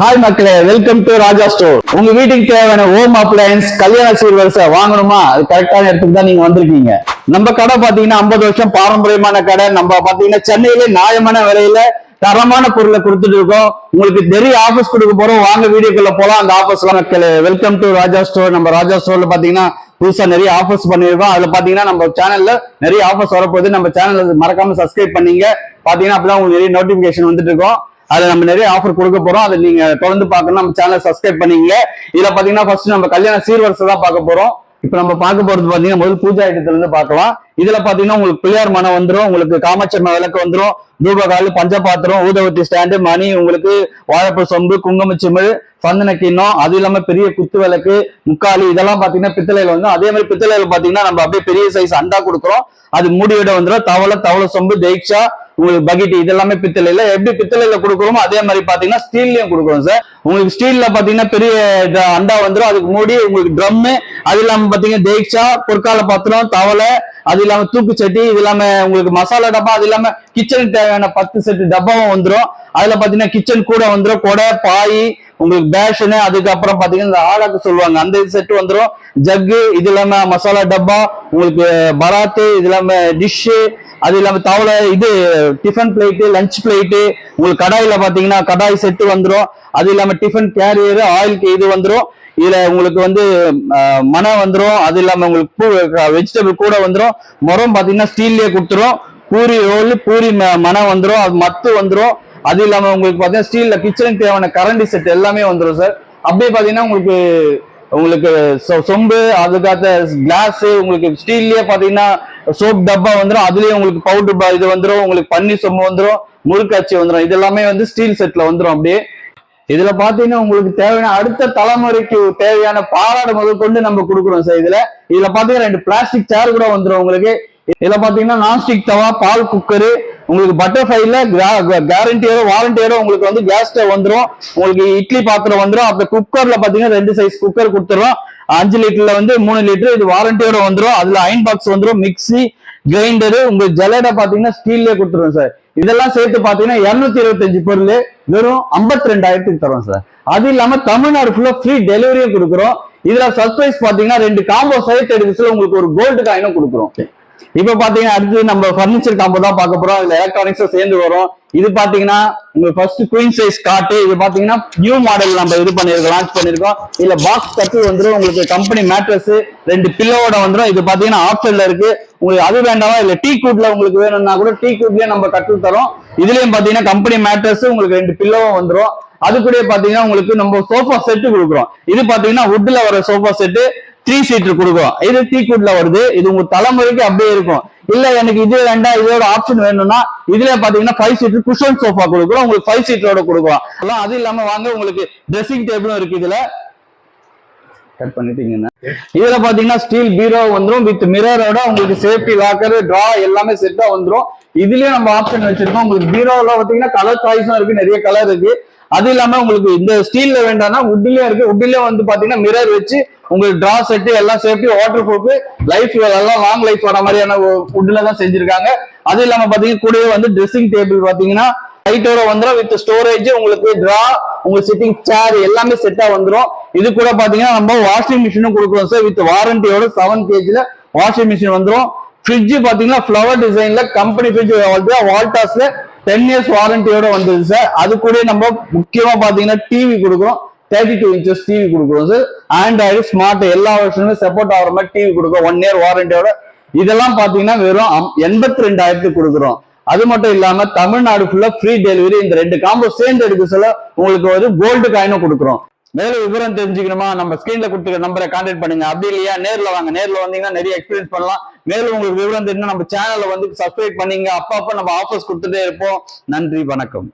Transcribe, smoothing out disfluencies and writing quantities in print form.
Hi மக்களே, welcome to Raja store. உங்க வீட்டுக்கு தேவையான ஹோம் அப்ளையன்ஸ், கல்யாண சீர்வரிசை வாங்கணுமா? அது கரெக்டான இடத்துக்கு தான் நீங்க வந்திருக்கீங்க. நம்ம கடை பாத்தீங்கன்னா 50 வருஷம் பாரம்பரியமான கடை. நம்ம பாத்தீங்கன்னா சென்னையில நியாயமான விலையில தரமான பொருளை கொடுத்துட்டு இருக்கோம். உங்களுக்கு நிறைய ஆஃபர்ஸ் கொடுக்க போறோம். வாங்க வீடியோக்குள்ள போலாம். அந்த ஆஃபர்ஸ் எல்லாம் மக்களே, வெல்கம் டு ராஜா ஸ்டோர். நம்ம ராஜா ஸ்டோர்ல பாத்தீங்கன்னா புதுசா நிறைய ஆஃபர்ஸ் பண்ணிருக்கோம். அதுல பாத்தீங்கன்னா நம்ம சேனல்ல நிறைய ஆஃபர்ஸ் வரப்போகுது. நம்ம சேனல் மறக்காம சப்ஸ்கிரைப் பண்ணீங்க பாத்தீங்கன்னா அப்பதான் உங்களுக்கு நிறைய நோட்டிபிகேஷன் வந்துட்டு இருக்கோம். அதுல நம்ம நிறைய ஆஃபர் கொடுக்க போறோம். அதை நீங்க தொடர்ந்து பார்க்கணும். நம்ம சேனல் சப்ஸ்கிரைப் பண்ணீங்க. இதுல பாத்தீங்கன்னா ஃபர்ஸ்ட் நம்ம கல்யாண சீர்வரிசை தான் பார்க்க போறோம். இப்ப நம்ம பார்க்க போறது பாத்தீங்கன்னா முதல் பூஜா ஐட்டத்துல இருந்து பார்க்கலாம். இதுல பாத்தீங்கன்னா உங்களுக்கு பிள்ளையார் மனம் வந்துடும், உங்களுக்கு காமாட்சம்மா விளக்கு வந்துடும், தூபகால், பஞ்சபாத்திரம், ஊதவத்தி ஸ்டாண்டு, மணி, உங்களுக்கு வாழைப்பூ சொம்பு, குங்குமச்சிமிழ், சந்தன கிண்ணம், அது இல்லாம பெரிய குத்து விளக்கு, முக்காலி, இதெல்லாம் பாத்தீங்கன்னா பித்தளையில வந்து. அதே மாதிரி பித்தளையில பாத்தீங்கன்னா நம்ம அப்படியே பெரிய சைஸ் அண்டா கொடுக்குறோம். அது மூடியோட வந்துடும். தவளை சொம்பு, தெய்க்ஷா, உங்களுக்கு பக்கெட், இதெல்லாமே பித்தளையில. எப்படி பித்தளையில கொடுக்குறோமோ அதே மாதிரி பாத்தீங்கன்னா ஸ்டீல்லயும் கொடுக்குறோம் சார். உங்களுக்கு ஸ்டீல்ல பாத்தீங்கன்னா பெரிய அண்டா வந்துடும், அதுக்கு மூடி, உங்களுக்கு ட்ரம், அது இல்லாம பாத்தீங்கன்னா தெய்க்ஷா, பொற்கால பாத்திரம், தவளை, அது இல்லாம தூக்கு சட்டி, இது இல்லாம உங்களுக்கு மசாலா டப்பா, அது இல்லாம கிச்சனுக்கு தேவையான 10 செட் டப்பாவும் வந்துடும். அதுல பாத்தீங்கன்னா கிச்சன் கூட வந்துடும், கொடை, பாய், உங்களுக்கு பேஷனு, அதுக்கப்புறம் பாத்தீங்கன்னா இந்த ஆடாக்கு சொல்லுவாங்க அந்த செட் வந்துடும், ஜக்கு, இது இல்லாம மசாலா டப்பா, உங்களுக்கு பராத்து, இது இல்லாம டிஷ்ஷு, அது இல்லாம தவளை, இது டிஃபன் பிளேட்டு, லஞ்ச் பிளேட்டு, உங்களுக்கு கடாயில பாத்தீங்கன்னா கடாய் செட்டு வந்துடும். அது இல்லாம டிஃபன் கேரியர், ஆயிலுக்கு இது வந்துடும். இதுல உங்களுக்கு வந்து மனை வந்துடும். அது இல்லாம உங்களுக்கு வெஜிடபிள் கூட வந்துடும். முறம் பாத்தீங்கன்னா ஸ்டீல்லயே கொடுத்துரும். பூரி ரோல், பூரி மனை வந்துடும், அது மத்து வந்துடும். அது இல்லாம உங்களுக்கு பாத்தீங்கன்னா ஸ்டீல்ல கிச்சனுக்கு தேவையான கரண்டி செட் எல்லாமே வந்துடும் சார். அப்படியே பாத்தீங்கன்னா உங்களுக்கு சொம்பு, அதுக்காக கிளாஸ், உங்களுக்கு ஸ்டீல்லயே பாத்தீங்கன்னா சோப் டப்பா வந்துடும். அதுலயே உங்களுக்கு பவுடர் இது வந்துடும், உங்களுக்கு பன்னீர் சொம்பு வந்துடும், முழுக்காட்சி வந்துடும். இது எல்லாமே வந்து ஸ்டீல் செட்ல வந்துடும். அப்படியே இதுல பாத்தீங்கன்னா உங்களுக்கு தேவையான அடுத்த தலைமுறைக்கு தேவையான பாலாடை முதல் கொண்டு நம்ம கொடுக்குறோம் சார். இதுல பாத்தீங்கன்னா 2 பிளாஸ்டிக் சேர் கூட வந்துடும் உங்களுக்கு. இதுல பாத்தீங்கன்னா நான்ஸ்டிக் தவா, பால் குக்கரு, உங்களுக்கு பட்டர்ஃபைல கேரண்டியோட வாரண்டியோட உங்களுக்கு வந்து கேஸ் ஸ்டவ் வந்துடும். உங்களுக்கு இட்லி பாத்திரம் வந்துடும். அப்ப குக்கர்ல பாத்தீங்கன்னா 2 சைஸ் குக்கர் கொடுத்துரும். 5 லிட்டர்ல வந்து 3 லிட்டர், இது வாரண்டியோட வந்துடும். அதுல அயன் பாக்ஸ் வந்துடும், மிக்சி, கிரைண்டரு, உங்களுக்கு ஜல்லடை பாத்தீங்கன்னா ஸ்டீல்லே கொடுத்துரும் சார். இதெல்லாம் சேர்த்து பாத்தீங்கன்னா 225 பொருள் வெறும் 52,000 தரோம் சார். அது இல்லாம தமிழ்நாடு ஃபுல்லா ஃப்ரீ டெலிவரியும் கொடுக்குறோம். இதுல சர்ப்ரைஸ் பாத்தீங்கன்னா 2 காம்போ சைட் எடுக்கல உங்களுக்கு ஒரு கோல்டு காயினும் கொடுக்குறோம். இப்ப பாத்தீங்கன்னா அடுத்து நம்ம பர்னிச்சர் காம்போ தான் பார்க்க போறோம். இதுல எலக்ட்ரானிக்ஸும் சேர்ந்து வரும். இது பாத்தீங்கன்னா உங்களுக்கு ஃபர்ஸ்ட் குயின் சைஸ் காட்டு. இது பாத்தீங்கன்னா நியூ மாடல் நம்ம இது பண்ணிருக்கோம், லான்ச் பண்ணிருக்கோம். இதுல பாக்ஸ் கட்டு வந்துடும். உங்களுக்கு கம்பெனி மேட்ரஸ் 2 பில்லோட வந்துடும். இது பாத்தீங்கன்னா ஆப்ஷன்ல இருக்கு. உங்களுக்கு அது வேண்டாமா இல்ல டீ கூட்ல உங்களுக்கு வேணும்னா கூட டீ கூட்லயே நம்ம கட்டு தரோம். இதுலயும் பாத்தீங்கன்னா கம்பெனி மேட்ரஸ், உங்களுக்கு 2 பில்லோவும் வந்துடும். அது கூட பாத்தீங்கன்னா உங்களுக்கு நம்ம சோஃபா செட்டு கொடுக்குறோம். இது பாத்தீங்கன்னா வுட்ல வர சோஃபா செட்டு 3 சீட்டர் கொடுக்கும். இது டீ கூட்ல வருது. இது உங்க தலைமுறைக்கு அப்படியே இருக்கும். இல்ல எனக்கு இது வேண்டாம், இதோட ஆப்ஷன் வேணும்னா இதுல பாத்தீங்கன்னா 5 சீட்டர் குஷன் சோஃபா கொடுக்குறோம். உங்களுக்கு 5 சீட்டரோட கொடுக்கலாம். அது இல்லாம வாங்க உங்களுக்கு ட்ரெஸ்ஸிங் டேபிளும் இருக்கு. இதுல கட் பண்ணிட்டீங்கன்னா இதுல பாத்தீங்கன்னா ஸ்டீல் பீரோ வந்துடும் வித் மிரரோட. உங்களுக்கு சேஃப்டி லாக்கர், டிரா எல்லாமே செட்டா வந்துடும். இதுலயே நம்ம ஆப்ஷன் வச்சிருக்கோம். உங்களுக்கு பீரோல பாத்தீங்கன்னா கலர் சாய்ஸும் இருக்கு, நிறைய கலர் இருக்கு. அது இல்லாம உங்களுக்கு இந்த ஸ்டீல்ல வேண்டாம்னா வுட்லயே இருக்கு. வுட்லயே வந்து பாத்தீங்கன்னா மிரர் வச்சு உங்களுக்கு டிரா செட் எல்லாம் சேஃப்டி, வாட்டர் ப்ரூஃப், லைஃப் எல்லாம் லாங் லைஃப் வர மாதிரியான வுட்ல தான் செஞ்சிருக்காங்க. அது இல்லாம பாத்தீங்கன்னா கூடவே வந்து ட்ரெஸ்ஸிங் டேபிள் பாத்தீங்கன்னா லைட்டோட வந்துடும் வித் ஸ்டோரேஜ், உங்களுக்கு டிரா, உங்களுக்கு சிட்டிங் சேர் எல்லாமே செட்டா வந்துடும். இது கூட பாத்தீங்கன்னா நம்ம வாஷிங் மிஷினும் கொடுக்குறோம் சார். வித் வாரண்டியோட 7 kg வாஷிங் மிஷின் வந்துடும். ஃப்ரிட்ஜ் பாத்தீங்கன்னா ஃபிளவர் டிசைன்ல கம்பெனி ஃப்ரிட்ஜ் வால்டாஸ்ல 10 years வாரண்டியோட வந்தது சார். அது கூட நம்ம முக்கியமா பாத்தீங்கன்னா டிவி கொடுக்குறோம். 32 inches டிவி கொடுக்குறோம் சார். ஆண்ட்ராய்டு, ஸ்மார்ட் எல்லா வருஷனுமே சப்போர்ட் ஆகிற மாதிரி டிவி கொடுக்குறோம் 1 year வாரண்டியோட. இதெல்லாம் பாத்தீங்கன்னா வெறும் 82,000 கொடுக்குறோம். அது மட்டும் இல்லாம தமிழ்நாடு ஃபுல்லா ஃப்ரீ டெலிவரி. இந்த 2 காம்போ சேர்ந்து எடுக்க சொல்ல உங்களுக்கு வந்து கோல்டு காயினும் கொடுக்குறோம். மேலும் விவரம் தெரிஞ்சுக்கணுமா நம்ம ஸ்கிரீன்ல கொடுத்துருக்க நம்பரை கான்டாக்ட் பண்ணுங்க. அப்படி இல்லையா நேர்ல வாங்க. நேர்ல வந்தீங்கன்னா நிறைய எக்ஸ்பீரியன்ஸ் பண்ணலாம். மேலும் உங்களுக்கு விவரம் தெரிஞ்சா நம்ம சேனலை வந்து சப்ஸ்கிரைப் பண்ணீங்க. அப்பப்ப நம்ம ஆஃபர்ஸ் கொடுத்துட்டே இருப்போம். நன்றி, வணக்கம்.